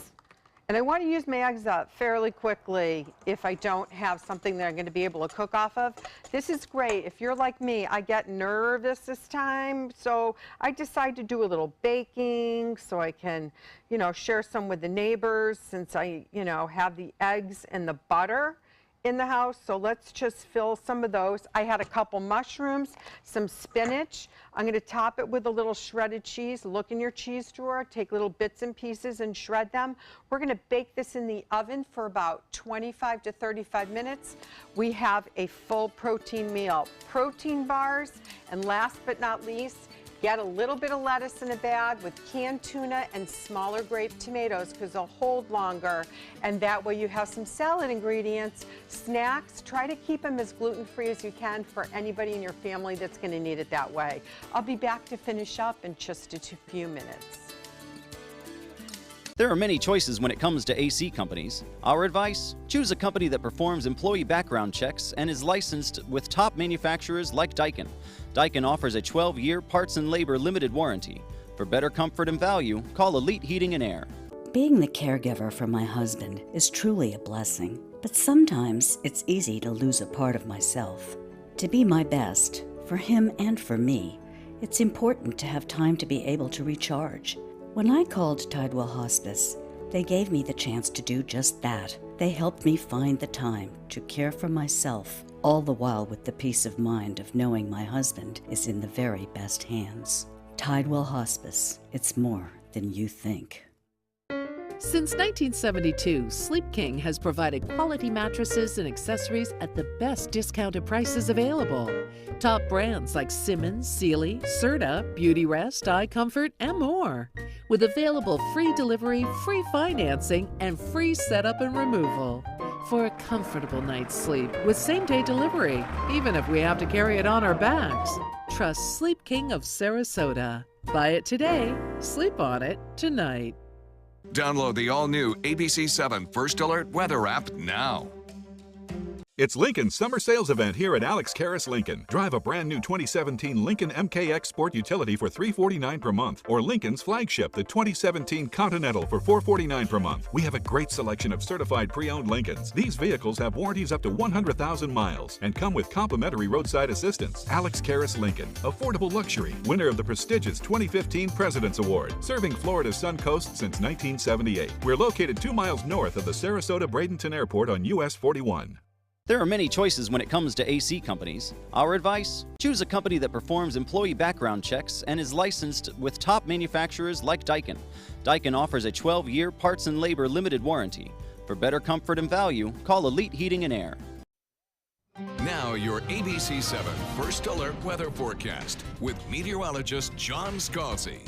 Speaker 7: and I want to use my eggs up fairly quickly if I don't have something that I'm going to be able to cook off of. This is great. If you're like me, I get nervous this time, so I decide to do a little baking so I can, you know, share some with the neighbors since I, you know, have the eggs and the butter in the house. So let's just fill some of those. I had a couple mushrooms, some spinach. I'm going to top it with a little shredded cheese. Look in your cheese drawer, take little bits and pieces and shred them. We're going to bake this in the oven for about 25 to 35 minutes. We have a full protein meal. Protein bars, and last but not least, get a little bit of lettuce in a bag with canned tuna and smaller grape tomatoes because they'll hold longer. And that way you have some salad ingredients. Snacks, try to keep them as gluten-free as you can for anybody in your family that's going to need it that way. I'll be back to finish up in just a few minutes.
Speaker 6: There are many choices when it comes to AC companies. Our advice? Choose a company that performs employee background checks and is licensed with top manufacturers like Daikin. Daikin offers a 12-year parts and labor limited warranty. For better comfort and value, call Elite Heating and Air.
Speaker 8: Being the caregiver for my husband is truly a blessing, but sometimes it's easy to lose a part of myself. To be my best, for him and for me, it's important to have time to be able to recharge. When I called Tidewell Hospice, they gave me the chance to do just that. They helped me find the time to care for myself, all the while with the peace of mind of knowing my husband is in the very best hands. Tidewell Hospice, it's more than you think.
Speaker 9: Since 1972, Sleep King has provided quality mattresses and accessories at the best discounted prices available. Top brands like Simmons, Sealy, Serta, Beautyrest, iComfort, and more. With available free delivery, free financing, and free setup and removal. For a comfortable night's sleep with same-day delivery, even if we have to carry it on our backs. Trust Sleep King of Sarasota. Buy it today, sleep on it tonight.
Speaker 1: Download the all-new ABC7 First Alert weather app now.
Speaker 20: It's Lincoln's summer sales event here at Alex Karras Lincoln. Drive a brand new 2017 Lincoln MKX Sport Utility for $349 per month, or Lincoln's flagship, the 2017 Continental, for $449 per month. We have a great selection of certified pre-owned Lincolns. These vehicles have warranties up to 100,000 miles and come with complimentary roadside assistance. Alex Karras Lincoln, affordable luxury, winner of the prestigious 2015 President's Award, serving Florida's Sun Coast since 1978. We're located 2 miles north of the Sarasota-Bradenton Airport on US 41.
Speaker 6: There are many choices when it comes to AC companies. Our advice? Choose a company that performs employee background checks and is licensed with top manufacturers like Daikin. Daikin offers a 12-year parts and labor limited warranty. For better comfort and value, call Elite Heating and Air.
Speaker 1: Now your ABC7 First Alert weather forecast with meteorologist John Scalzi.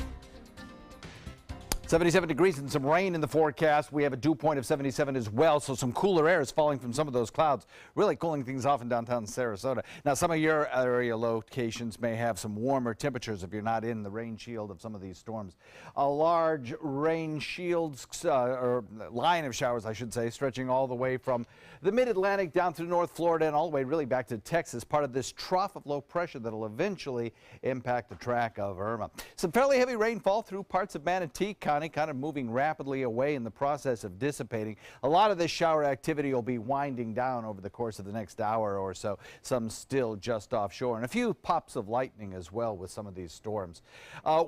Speaker 14: 77 degrees and some rain in the forecast. We have a dew point of 77 as well, so some cooler air is falling from some of those clouds, really cooling things off in downtown Sarasota. Now, some of your area locations may have some warmer temperatures if you're not in the rain shield of some of these storms. A large rain shield, or line of showers, I should say, stretching all the way from the mid-Atlantic down through North Florida and all the way really back to Texas, part of this trough of low pressure that will eventually impact the track of Irma. Some fairly heavy rainfall through parts of Manatee County, kind of moving rapidly away in the process of dissipating. A lot of this shower activity will be winding down over the course of the next hour or so, some still just offshore, and a few pops of lightning as well with some of these storms.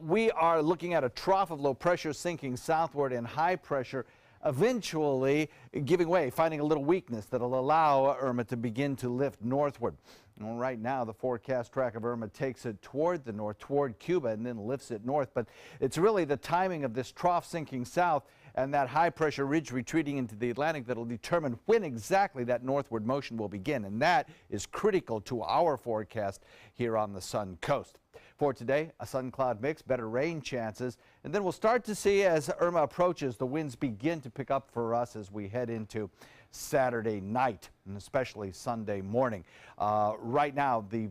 Speaker 14: We are looking at a trough of low pressure sinking southward and high pressure eventually giving way, finding a little weakness that will allow Irma to begin to lift northward. Well, right now, the forecast track of Irma takes it toward the north, toward Cuba, and then lifts it north. But it's really the timing of this trough sinking south and that high-pressure ridge retreating into the Atlantic that will determine when exactly that northward motion will begin. And that is critical to our forecast here on the Sun Coast. For today, a sun-cloud mix, better rain chances, and then we'll start to see as Irma approaches, the winds begin to pick up for us as we head into Saturday night and especially Sunday morning. Right now, the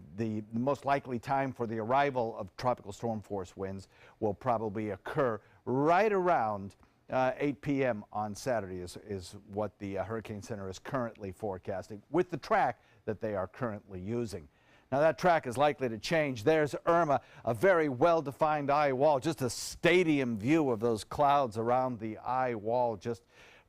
Speaker 14: most likely time for the arrival of tropical storm force winds will probably occur right around 8 p.m. on Saturday is what the Hurricane Center is currently forecasting with the track that they are currently using. Now that track is likely to change. There's Irma, a very well-defined eye wall, just a stadium view of those clouds around the eye wall, just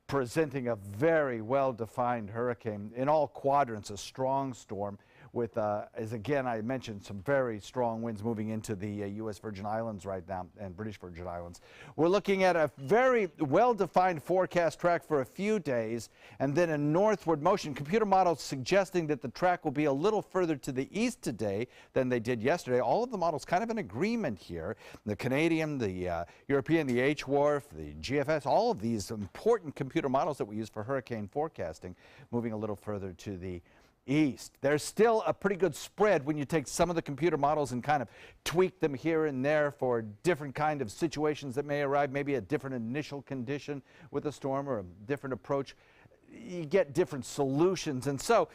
Speaker 14: presenting a very well-defined hurricane. In all quadrants, a strong storm with, as again I mentioned, some very strong winds moving into the U.S. Virgin Islands right now and British Virgin Islands. We're looking at a very well-defined forecast track for a few days and then a northward motion. Computer models suggesting that the track will be a little further to the east today than they did yesterday. All of the models kind of in agreement here. The Canadian, the European, the HWRF, the GFS, all of these important computer models that we use for hurricane forecasting moving a little further to the east. There's still a pretty good spread when you take some of the computer models and kind of tweak them here and there for different kind of situations that may arrive, maybe a different initial condition with a storm or a different approach. You get different solutions, and so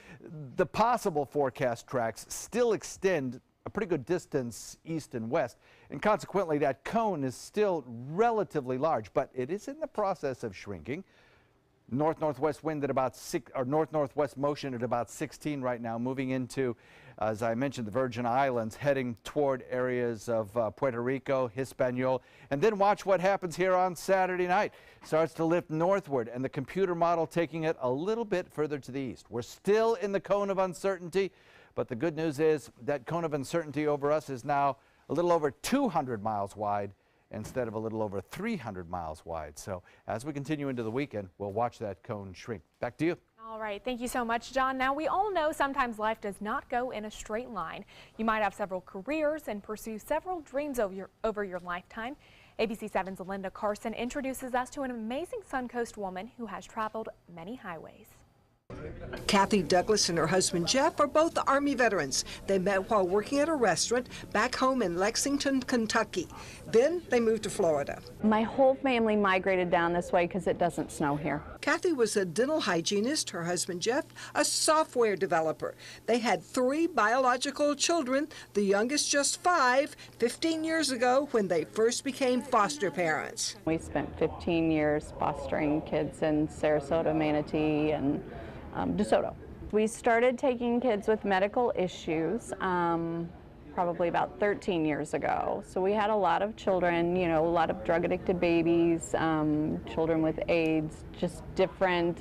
Speaker 14: the possible forecast tracks still extend a pretty good distance east and west, and consequently that cone is still relatively large, but it is in the process of shrinking. North-northwest wind at about 6, or north-northwest motion at about 16 right now, moving into, as I mentioned, the Virgin Islands, heading toward areas of Puerto Rico, Hispaniola, and then watch what happens here on Saturday night. Starts to lift northward, and the computer model taking it a little bit further to the east. We're still in the cone of uncertainty, but the good news is that cone of uncertainty over us is now a little over 200 miles wide, instead of a little over 300 miles wide. So as we continue into the weekend, we'll watch that cone shrink. Back to you.
Speaker 2: All right, thank you so much, John. Now, we all know sometimes life does not go in a straight line. You might have several careers and pursue several dreams over your lifetime. ABC 7's Linda Carson introduces us to an amazing Suncoast woman who has traveled many highways.
Speaker 11: Kathy Douglas and her husband Jeff are both Army veterans. They met while working at a restaurant back home in Lexington, Kentucky. Then they moved to Florida.
Speaker 12: My whole family migrated down this way because it doesn't snow here.
Speaker 11: Kathy was a dental hygienist, her husband Jeff, a software developer. They had 3 biological children, the youngest just 5, 15 years ago when they first became foster parents.
Speaker 12: We spent 15 years fostering kids in Sarasota, Manatee, and DeSoto. We started taking kids with medical issues probably about 13 years ago. So we had a lot of children, you know, a lot of drug addicted babies, children with AIDS, just different.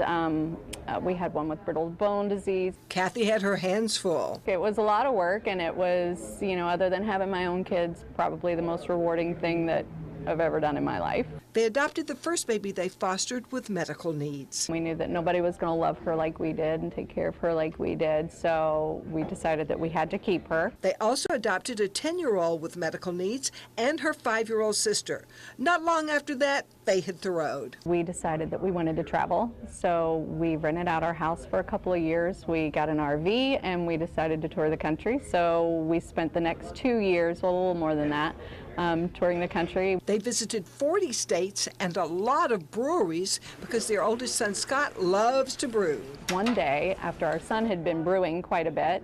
Speaker 12: We had one with brittle bone disease.
Speaker 11: Kathy had her hands full.
Speaker 12: It was a lot of work, and it was, you know, other than having my own kids, probably the most rewarding thing that I've ever done in my life.
Speaker 11: They adopted the first baby they fostered with medical needs.
Speaker 12: We knew that nobody was going to love her like we did and take care of her like we did, so we decided that we had to keep her.
Speaker 11: They also adopted a 10-year-old with medical needs and her 5-year-old sister. Not long after that, they hit the road.
Speaker 12: We decided that we wanted to travel, so we rented out our house for a couple of years. We got an RV and we decided to tour the country, so we spent the next 2 years, well, a little more than that, touring the country.
Speaker 11: They visited 40 states and a lot of breweries because their oldest son, Scott, loves to brew.
Speaker 12: One day, after our son had been brewing quite a bit,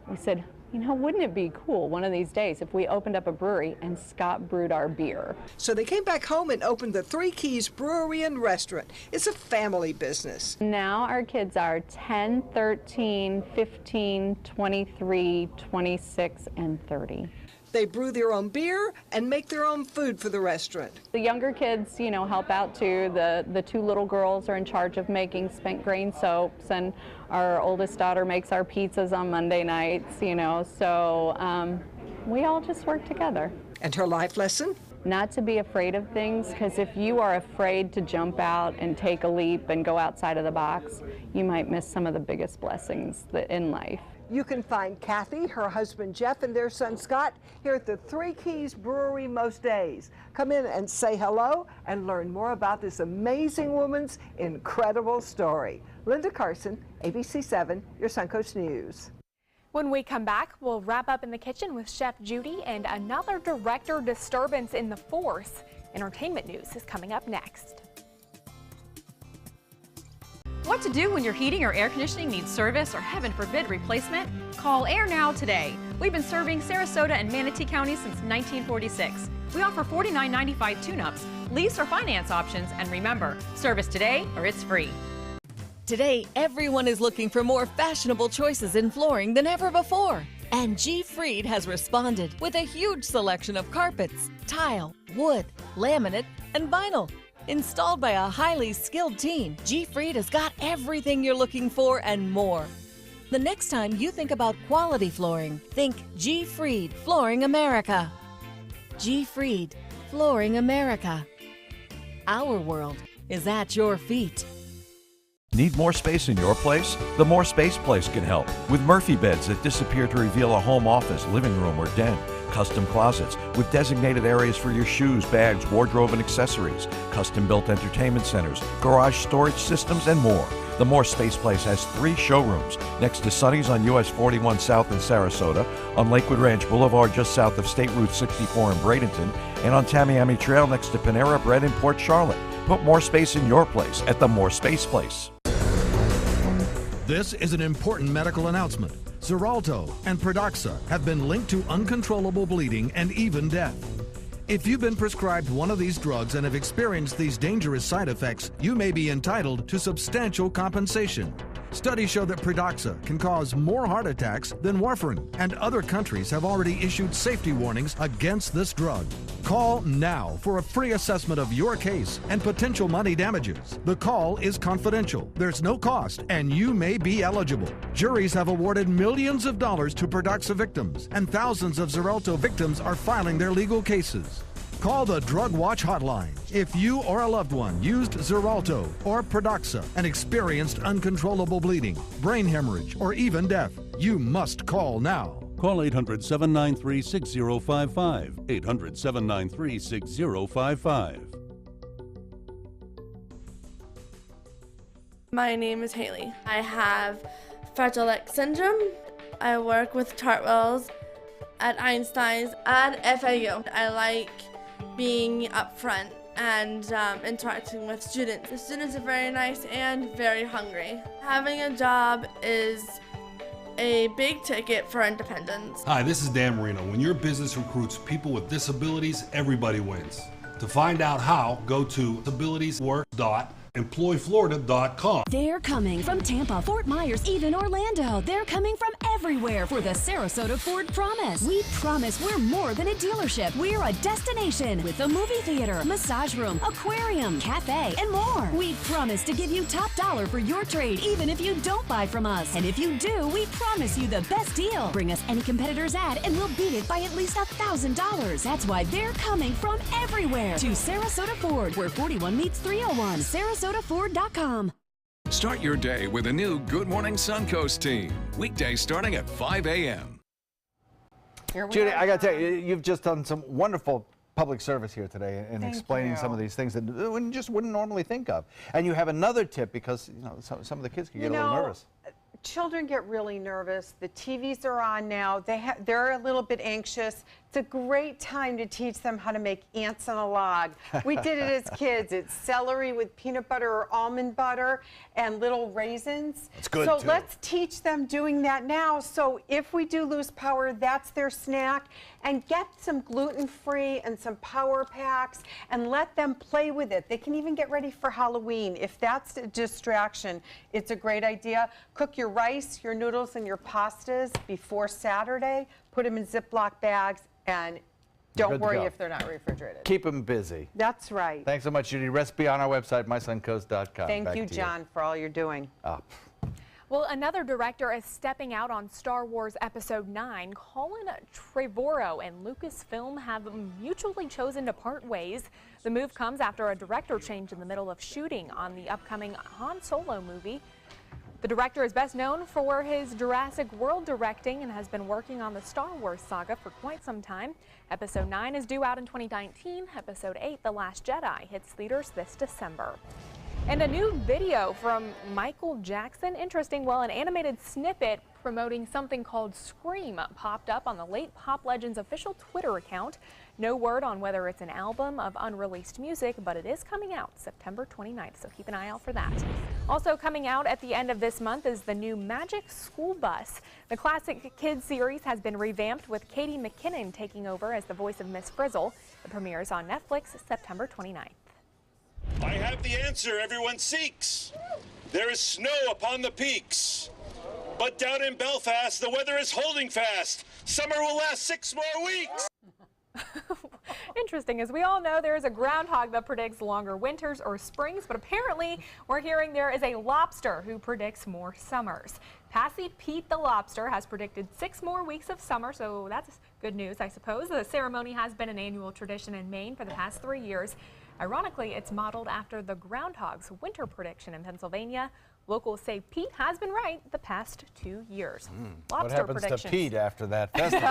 Speaker 12: we said, you know, wouldn't it be cool one of these days if we opened up a brewery and Scott brewed our beer?
Speaker 11: So they came back home and opened the Three Keys Brewery and Restaurant. It's a family business.
Speaker 12: Now our kids are 10, 13, 15, 23, 26, and 30.
Speaker 11: They brew their own beer and make their own food for the restaurant.
Speaker 12: The younger kids, you know, help out too. The 2 little girls are in charge of making spent grain soaps, and our oldest daughter makes our pizzas on Monday nights, you know, so we all just work together.
Speaker 11: And her life lesson?
Speaker 12: Not to be afraid of things, because if you are afraid to jump out and take a leap and go outside of the box, you might miss some of the biggest blessings in life.
Speaker 11: You can find Kathy, her husband Jeff, and their son Scott here at the Three Keys Brewery most days. Come in and say hello and learn more about this amazing woman's incredible story. Linda Carson, ABC 7, your Suncoast News.
Speaker 2: When we come back, we'll wrap up in the kitchen with Chef Judy and another director disturbance in the force. Entertainment news is coming up next.
Speaker 13: What to do when your heating or air conditioning needs service or, heaven forbid, replacement? Call Air Now today. We've been serving Sarasota and Manatee County since 1946. We offer $49.95 tune-ups, lease or finance options, and remember, service today or it's free.
Speaker 21: Today, everyone is looking for more fashionable choices in flooring than ever before. And G. Fried has responded with a huge selection of carpets, tile, wood, laminate, and vinyl. Installed by a highly skilled team, G. Fried has got everything you're looking for and more. The next time you think about quality flooring, think G. Fried Flooring America. G. Fried Flooring America. Our world is at your feet.
Speaker 22: Need more space in your place? The More Space Place can help with Murphy beds that disappear to reveal a home office, living room, or den. Custom closets with designated areas for your shoes, bags, wardrobe, and accessories. Custom-built entertainment centers, garage storage systems, and more. The More Space Place has 3 showrooms next to Sonny's on US 41 South in Sarasota, on Lakewood Ranch Boulevard just south of State Route 64 in Bradenton, and on Tamiami Trail next to Panera Bread in Port Charlotte. Put more space in your place at the More Space Place.
Speaker 23: This is an important medical announcement. Xarelto and Pradaxa have been linked to uncontrollable bleeding and even death. If you've been prescribed one of these drugs and have experienced these dangerous side effects, you may be entitled to substantial compensation. Studies show that Pradaxa can cause more heart attacks than warfarin, and other countries have already issued safety warnings against this drug. Call now for a free assessment of your case and potential money damages. The call is confidential, there's no cost, and you may be eligible. Juries have awarded millions of dollars to Pradaxa victims, and thousands of Xarelto victims are filing their legal cases. Call the Drug Watch hotline if you or a loved one used Xarelto or Pradaxa and experienced uncontrollable bleeding, brain hemorrhage, or even death. You must call now.
Speaker 24: Call 800-793-6055. 800-793-6055.
Speaker 25: My name is Haley. I have Fragile X syndrome. I work with Chartwells at Einstein's and FAU. I like being up front and interacting with students. The students are very nice and very hungry. Having a job is a big ticket for independence.
Speaker 26: Hi, this is Dan Marino. When your business recruits people with disabilities, everybody wins. To find out how, go to disabilitieswork.employflorida.com.
Speaker 27: They're coming from Tampa, Fort Myers, even Orlando. They're coming from everywhere for the Sarasota Ford Promise. We promise we're more than a dealership. We're a destination with a movie theater, massage room, aquarium, cafe, and more. We promise to give you top dollar for your trade, even if you don't buy from us. And if you do, we promise you the best deal. Bring us any competitor's ad and we'll beat it by at least $1,000. That's why they're coming from everywhere to Sarasota Ford, where 41 meets 301. SarasotaFord.com.
Speaker 1: Start your day with a new Good Morning Suncoast team. Weekdays starting at 5 a.m.
Speaker 14: Judy, I got to tell you, you've just done some wonderful public service here today in
Speaker 7: Thank
Speaker 14: explaining
Speaker 7: you.
Speaker 14: some of these things that you just wouldn't normally think of. And you have another tip because some of the kids can get a little nervous.
Speaker 7: Children get really nervous. The TVs are on now. They're a little bit anxious. It's a great time to teach them how to make ants on a log. We did it as kids. It's celery with peanut butter or almond butter and little raisins.
Speaker 14: It's good,
Speaker 7: so
Speaker 14: too.
Speaker 7: let's teach them doing that now. So if we do lose power, that's their snack. And get some gluten-free and some power packs and let them play with it. They can even get ready for Halloween. If that's a distraction, it's a great idea. Cook your rice, your noodles, and your pastas before Saturday. Put them in Ziploc bags and don't worry if they're not refrigerated.
Speaker 14: Keep them busy.
Speaker 7: That's right.
Speaker 14: Thanks so much, Judy. Recipe on our website, mysuncoast.com.
Speaker 7: Thank you, John, for all you're doing.
Speaker 2: Well, another director is stepping out on Star Wars Episode 9. Colin Trevorrow and Lucasfilm have mutually chosen to part ways. The move comes after a director change in the middle of shooting on the upcoming Han Solo movie. The director is best known for his Jurassic World directing and has been working on the Star Wars saga for quite some time. Episode 9 is due out in 2019. Episode 8, The Last Jedi, hits theaters this December. And a new video from Michael Jackson. Interesting, well, an animated snippet promoting something called Scream popped up on the late pop legend's official Twitter account. No word on whether it's an album of unreleased music, but it is coming out September 29th, so keep an eye out for that. Also coming out at the end of this month is the new Magic School Bus. The Classic Kids series has been revamped with Katie McKinnon taking over as the voice of Miss Frizzle. It premieres on Netflix September 29th.
Speaker 3: I have the answer everyone seeks. There is snow upon the peaks. But down in Belfast, the weather is holding fast. Summer will last 6 more weeks.
Speaker 2: Interesting. As we all know, there is a groundhog that predicts longer winters or springs, but apparently we're hearing there is a lobster who predicts more summers. Passy Pete the lobster has predicted 6 more weeks of summer, so that's good news, I suppose. The ceremony has been an annual tradition in Maine for the past 3 years. Ironically, it's modeled after the groundhog's winter prediction in Pennsylvania. Locals say Pete has been right the past 2 years.
Speaker 14: What happens to Pete after that festival?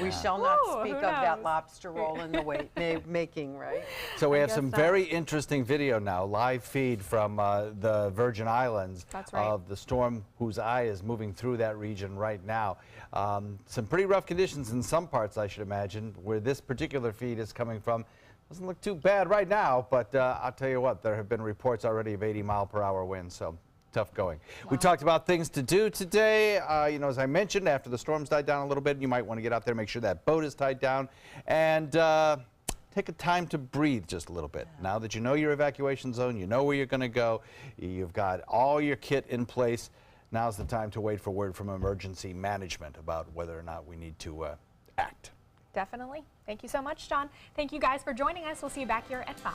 Speaker 7: We shall not speak of that lobster roll in the making, right?
Speaker 14: So we have some very interesting video now, live feed from the Virgin Islands of the storm whose eye is moving through that region right now. Some pretty rough conditions in some parts, I should imagine, where this particular feed is coming from. Doesn't look too bad right now, but I'll tell you what, there have been reports already of 80-mile-per-hour winds, so tough going. Wow. We talked about things to do today. You know, as I mentioned, after the storms died down a little bit, you might want to get out there, make sure that boat is tied down, and take a time to breathe just a little bit. Yeah. Now that you know your evacuation zone, you know where you're going to go, you've got all your kit in place, now's the time to wait for word from emergency management about whether or not we need to act.
Speaker 2: Definitely. Thank you so much, John. Thank you guys for joining us. We'll see you back here at 5.